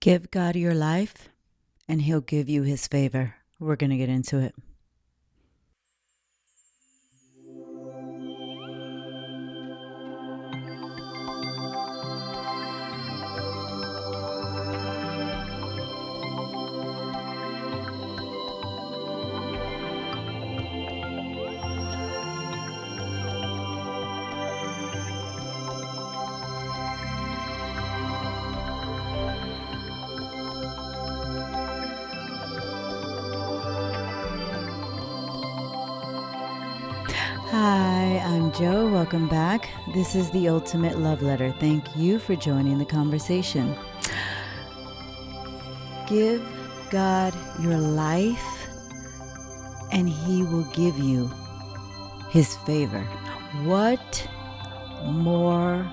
Give God your life, and He'll give you His favor. We're going to get into it. Hi, I'm Joe. Welcome back. This is the Ultimate Love Letter. Thank you for joining the conversation. Give God your life, and He will give you His favor. What more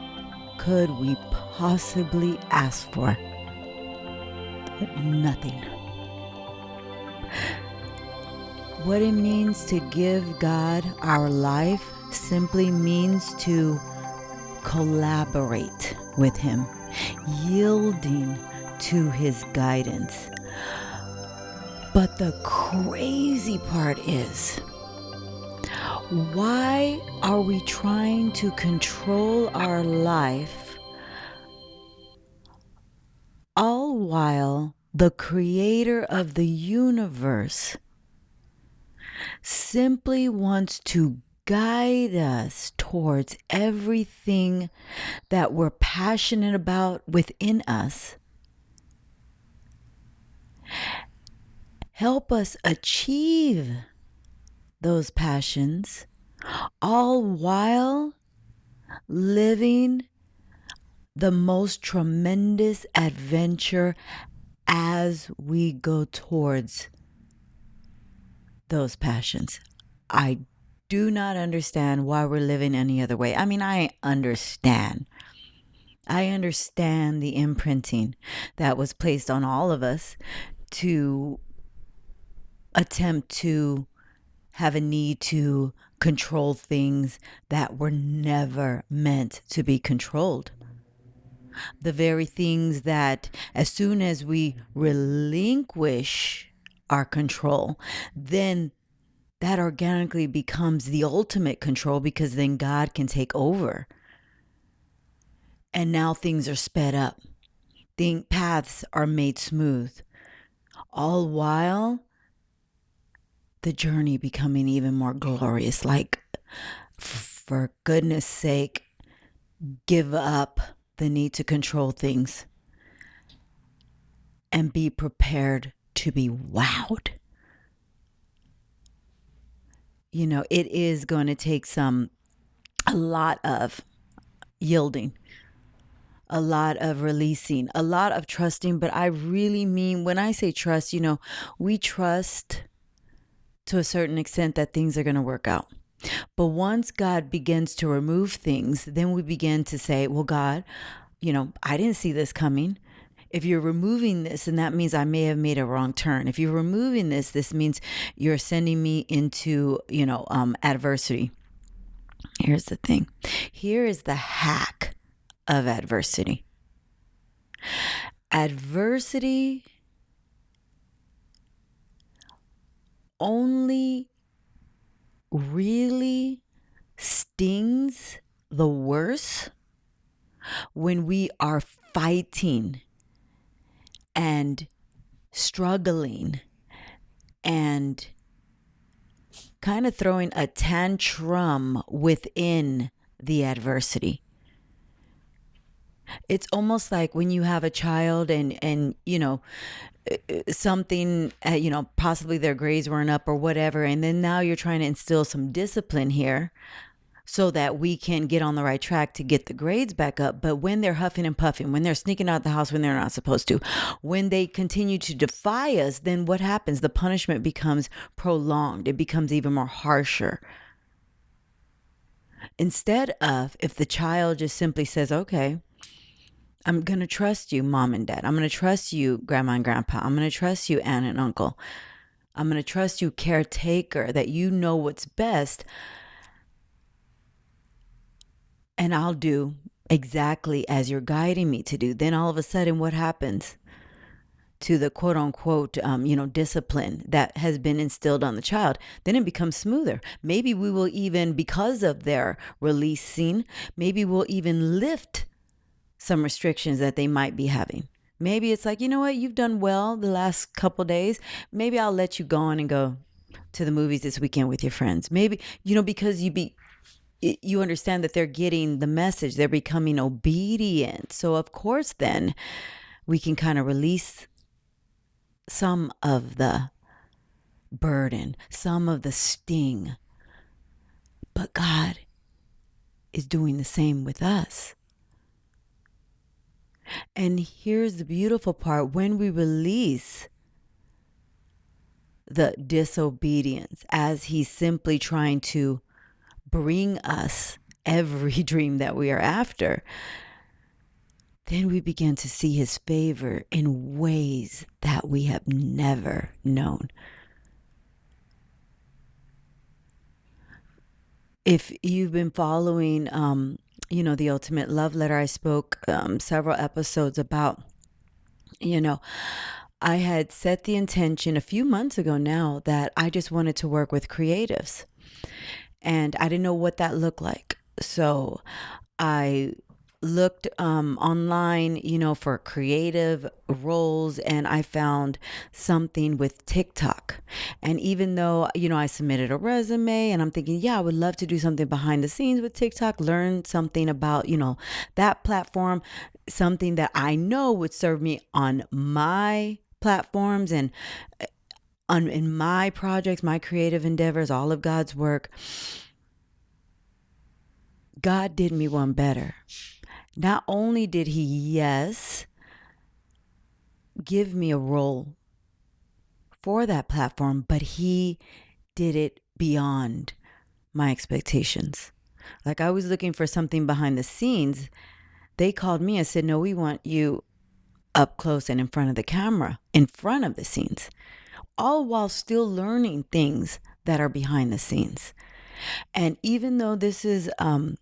could we possibly ask for? Nothing. What it means to give God our life simply means to collaborate with Him, yielding to His guidance. But the crazy part is, why are we trying to control our life all while the creator of the universe simply wants to guide us towards everything that we're passionate about within us? Help us achieve those passions, all while living the most tremendous adventure as we go towards those passions. I do not understand why we're living any other way. I mean, I understand. I understand the imprinting that was placed on all of us to attempt to have a need to control things that were never meant to be controlled. The very things that, as soon as we relinquish our control, then that organically becomes the ultimate control, because then God can take over. And now things are sped up. Paths are made smooth. All while the journey becoming even more glorious. Like, for goodness sake, give up the need to control things and be prepared to be wowed. You know, it is going to take a lot of yielding, a lot of releasing, a lot of trusting. But I really mean, when I say trust, we trust to a certain extent that things are going to work out. But once God begins to remove things, then we begin to say, well, God, I didn't see this coming. If you're removing this, and that means I may have made a wrong turn. If you're removing this, this means you're sending me into, adversity. Here's the thing. Here is the hack of adversity. Adversity only really stings the worse when we are fighting and struggling and kind of throwing a tantrum within the adversity. It's almost like when you have a child and something, possibly their grades weren't up or whatever, and then now you're trying to instill some discipline here so that we can get on the right track to get the grades back up. But when they're huffing and puffing, when they're sneaking out the house when they're not supposed to, when they continue to defy us, then what happens? The punishment becomes prolonged. It becomes even more harsher. Instead of, if the child just simply says, okay, I'm going to trust you, mom and dad. I'm going to trust you, grandma and grandpa. I'm going to trust you, aunt and uncle. I'm going to trust you, caretaker, that you know what's best. And I'll do exactly as you're guiding me to do. Then all of a sudden, what happens? to the quote unquote, discipline that has been instilled on the child, then it becomes smoother. Maybe we will even, because of their releasing, maybe we'll even lift some restrictions that they might be having. Maybe it's like, you know what, you've done well the last couple days. Maybe I'll let you go on and go to the movies this weekend with your friends. Maybe, because you understand that they're getting the message, they're becoming obedient. So of course then we can kind of release some of the burden, some of the sting. But God is doing the same with us. And here's the beautiful part: when we release the disobedience, as He's simply trying to bring us every dream that we are after, then we begin to see His favor in ways that we have never known. If you've been following, the Ultimate Love Letter, I spoke several episodes about, I had set the intention a few months ago now that I just wanted to work with creatives. And I didn't know what that looked like. So I looked online, for creative roles, and I found something with TikTok. And even though, I submitted a resume and I'm thinking, yeah, I would love to do something behind the scenes with TikTok, learn something about, that platform, something that I know would serve me on my platforms and in my projects, my creative endeavors, all of God's work. God did me one better. Not only did He, yes, give me a role for that platform, but He did it beyond my expectations. Like, I was looking for something behind the scenes. They called me and said, no, we want you up close and in front of the camera, in front of the scenes, all while still learning things that are behind the scenes. And even though this is a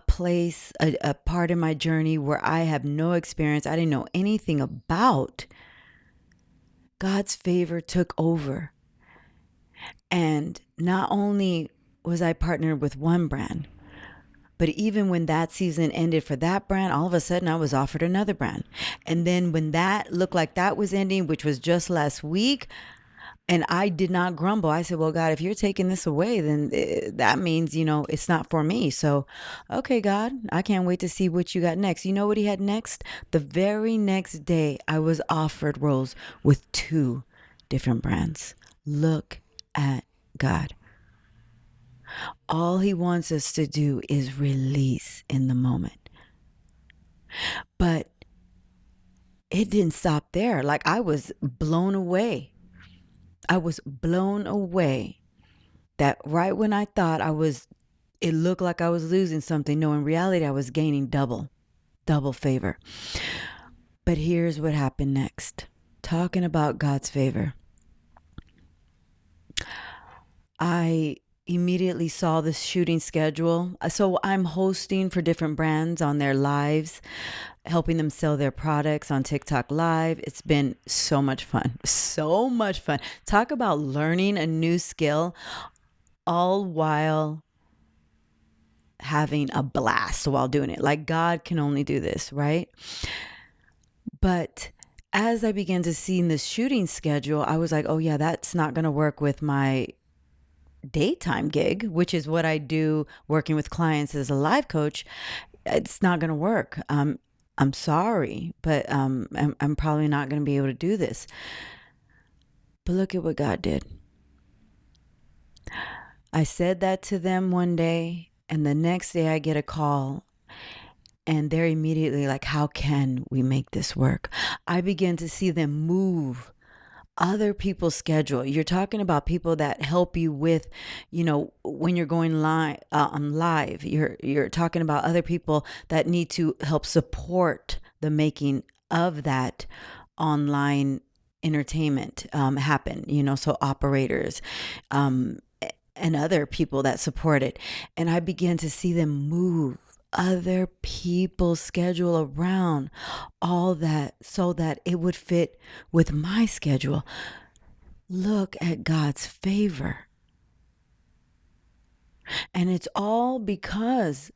place, a part in my journey where I have no experience, I didn't know anything about, God's favor took over. And not only was I partnered with one brand, but even when that season ended for that brand, all of a sudden I was offered another brand. And then when that looked like that was ending, which was just last week, and I did not grumble. I said, well, God, if you're taking this away, then that means, it's not for me. So, okay, God, I can't wait to see what you got next. You know what He had next? The very next day, I was offered roles with 2 different brands. Look at God. All He wants us to do is release in the moment. But it didn't stop there. Like, I was blown away. I was blown away that right when I thought it looked like I was losing something. No, in reality, I was gaining double favor. But here's what happened next. Talking about God's favor. I immediately saw this shooting schedule. So I'm hosting for different brands on their lives, helping them sell their products on TikTok Live. It's been so much fun. So much fun. Talk about learning a new skill, all while having a blast while doing it. Like, God can only do this, right? But as I began to see this shooting schedule, I was like, oh yeah, that's not going to work with my daytime gig, which is what I do working with clients as a life coach. It's not going to work. I'm sorry, but I'm probably not going to be able to do this. But look at what God did. I said that to them one day, and the next day I get a call, and they're immediately like, how can we make this work? I begin to see them move other people's schedule. You're talking about people that help you with, when you're going live, you're talking about other people that need to help support the making of that online entertainment happen, so operators, and other people that support it. And I began to see them move other people's schedule around all that so that it would fit with my schedule. Look at God's favor. And it's all because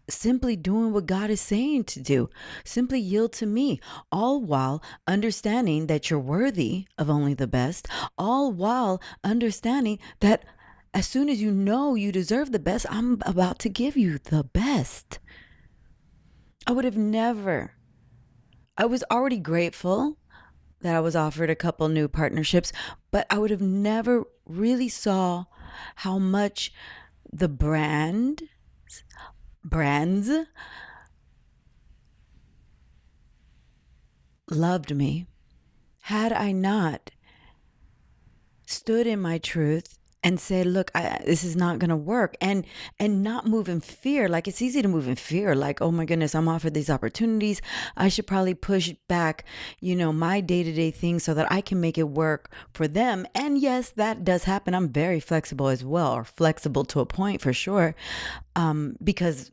simply doing what God is saying to do. Simply yield to me, all while understanding that you're worthy of only the best, all while understanding that as soon as you know you deserve the best, I'm about to give you the best. I was already grateful that I was offered a couple new partnerships, but I would have never really saw how much the brands loved me had I not stood in my truth and said, look, this is not going to work, and not move in fear. Like, it's easy to move in fear, like, oh my goodness, I'm offered these opportunities, I should probably push back my day-to-day things so that I can make it work for them. And yes, that does happen. I'm very flexible as well, or flexible to a point for sure, because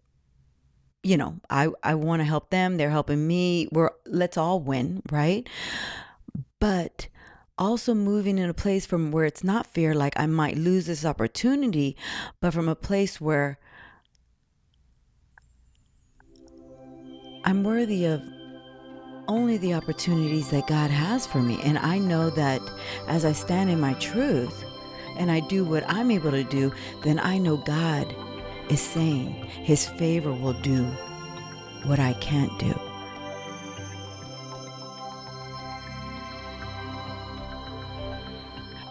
I want to help them, they're helping me, let's all win, right? But also moving in a place from where it's not fear, like I might lose this opportunity, but from a place where I'm worthy of only the opportunities that God has for me. And I know that as I stand in my truth and I do what I'm able to do, then I know God is saying his favor will do what I can't do.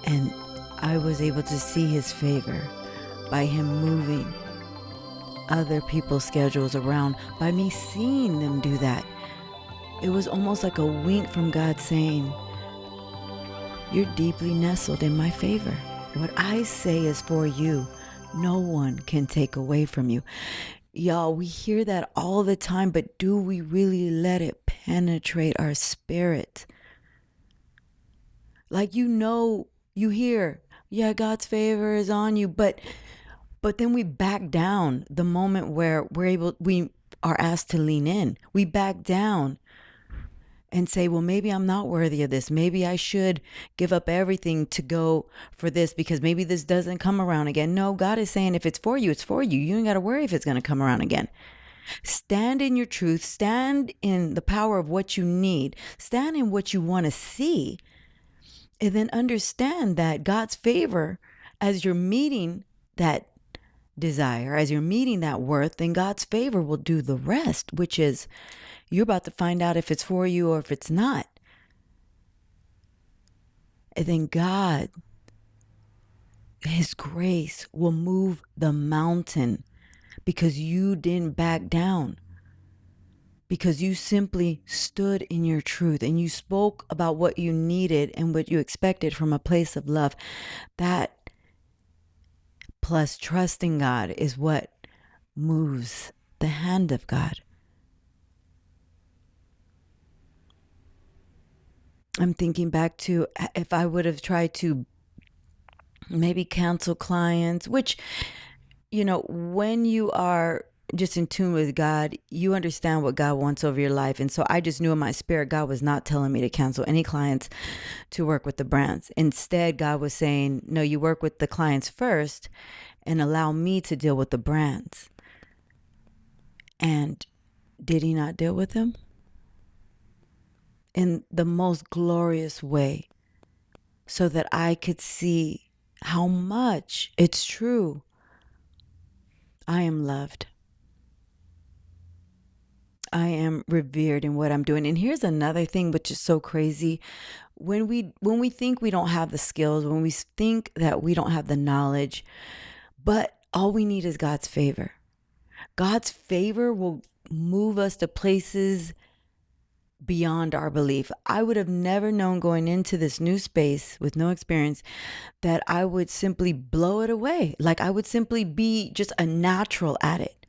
And I was able to see his favor by him moving other people's schedules around, by me seeing them do that. It was almost like a wink from God saying, you're deeply nestled in my favor. What I say is for you. No one can take away from you. Y'all, we hear that all the time, but do we really let it penetrate our spirit? Like, you hear, yeah, God's favor is on you, but then we back down the moment where we are asked to lean in. We back down and say, well, maybe I'm not worthy of this. Maybe I should give up everything to go for this because maybe this doesn't come around again. No, God is saying if it's for you, it's for you. You ain't got to worry if it's going to come around again. Stand in your truth. Stand in the power of what you need. Stand in what you want to see. And then understand that God's favor, as you're meeting that desire, as you're meeting that worth, then God's favor will do the rest, which is you're about to find out if it's for you or if it's not. And then God, his grace will move the mountain because you didn't back down. Because you simply stood in your truth and you spoke about what you needed and what you expected from a place of love. That plus trusting God is what moves the hand of God. I'm thinking back to if I would have tried to maybe cancel clients, which, when you are just in tune with God, you understand what God wants over your life. And so I just knew in my spirit, God was not telling me to cancel any clients to work with the brands. Instead, God was saying, no, you work with the clients first and allow me to deal with the brands. And did he not deal with them? In the most glorious way, so that I could see how much it's true. I am loved. I am revered in what I'm doing. And here's another thing which is so crazy. When we think we don't have the skills, when we think that we don't have the knowledge, but all we need is God's favor. God's favor will move us to places beyond our belief. I would have never known going into this new space with no experience that I would simply blow it away. Like I would simply be just a natural at it.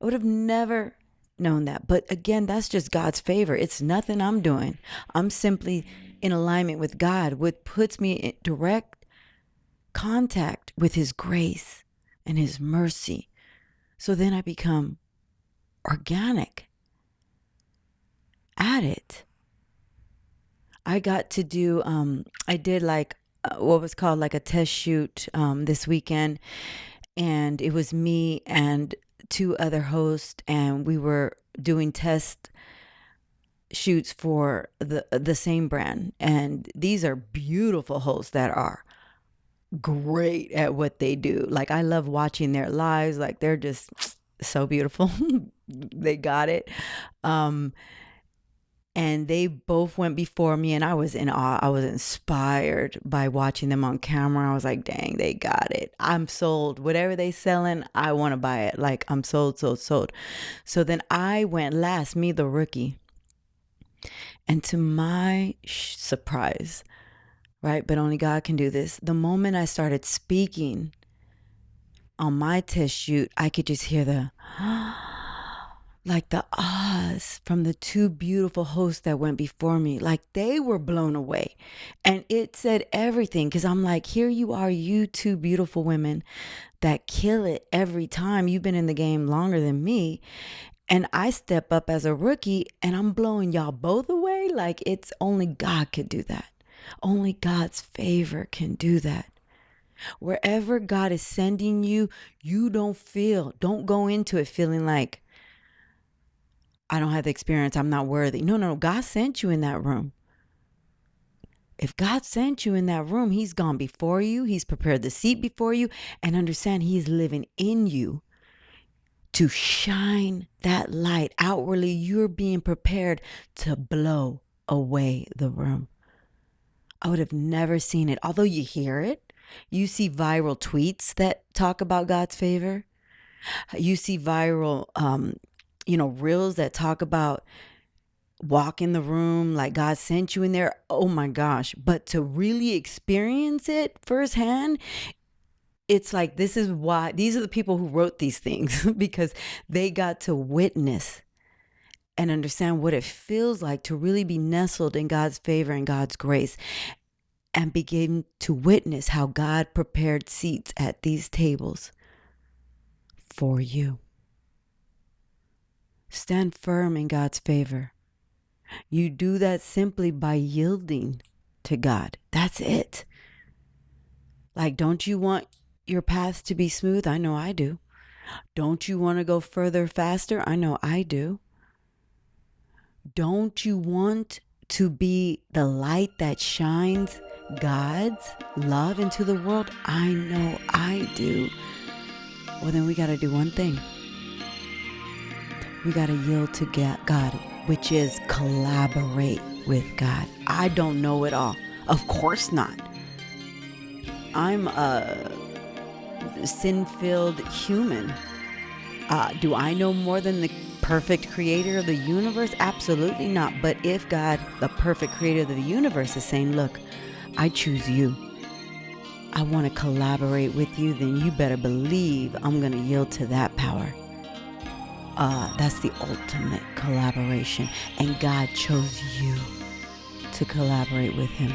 I would have never known that. But again, that's just God's favor. It's nothing I'm doing. I'm simply in alignment with God, which puts me in direct contact with his grace and his mercy. So then I become organic at it. I got to do, I did like what was called like a test shoot this weekend. And it was me and two other hosts, and we were doing test shoots for the same brand. And these are beautiful hosts that are great at what they do. Like, I love watching their lives. Like, they're just so beautiful. They got it. And they both went before me, and I was in awe. I was inspired by watching them on camera. I was like, dang, they got it. I'm sold. Whatever they selling, I want to buy it. Like, I'm sold, sold, sold. So then I went last, me, the rookie. And to my surprise, right, but only God can do this, the moment I started speaking on my test shoot, I could just hear the like the ahs from the two beautiful hosts that went before me. Like, they were blown away. And it said everything, because I'm like, here you are, you two beautiful women that kill it every time. You've been in the game longer than me. And I step up as a rookie and I'm blowing y'all both away. Like, it's only God could do that. Only God's favor can do that. Wherever God is sending you, you don't go into it feeling like, I don't have the experience, I'm not worthy. No, God sent you in that room. If God sent you in that room, he's gone before you. He's prepared the seat before you, and understand he's living in you to shine that light outwardly. You're being prepared to blow away the room. I would have never seen it. Although you hear it, you see viral tweets that talk about God's favor. You see viral, reels that talk about walk in the room like God sent you in there. Oh my gosh. But to really experience it firsthand, it's like, this is why these are the people who wrote these things, because they got to witness and understand what it feels like to really be nestled in God's favor and God's grace, and begin to witness how God prepared seats at these tables for you. Stand firm in God's favor. You do that simply by yielding to God. That's it. Like, don't you want your path to be smooth? I know I do. Don't you want to go further, faster? I know I do. Don't you want to be the light that shines God's love into the world? I know I do. Well, then we got to do one thing. We got to yield to God, which is collaborate with God. I don't know it all. Of course not. I'm a sin-filled human. Do I know more than the perfect creator of the universe? Absolutely not. But if God, the perfect creator of the universe, is saying, look, I choose you, I want to collaborate with you, then you better believe I'm going to yield to that power. That's the ultimate collaboration. And God chose you to collaborate with him.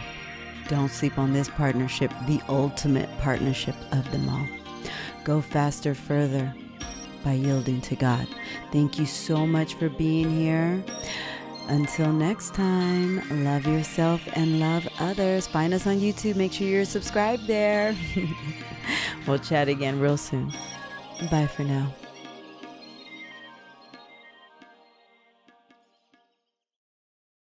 Don't sleep on this partnership, the ultimate partnership of them all. Go faster, further by yielding to God. Thank you so much for being here. Until next time, love yourself and love others. Find us on YouTube. Make sure you're subscribed there. We'll chat again real soon. Bye for now.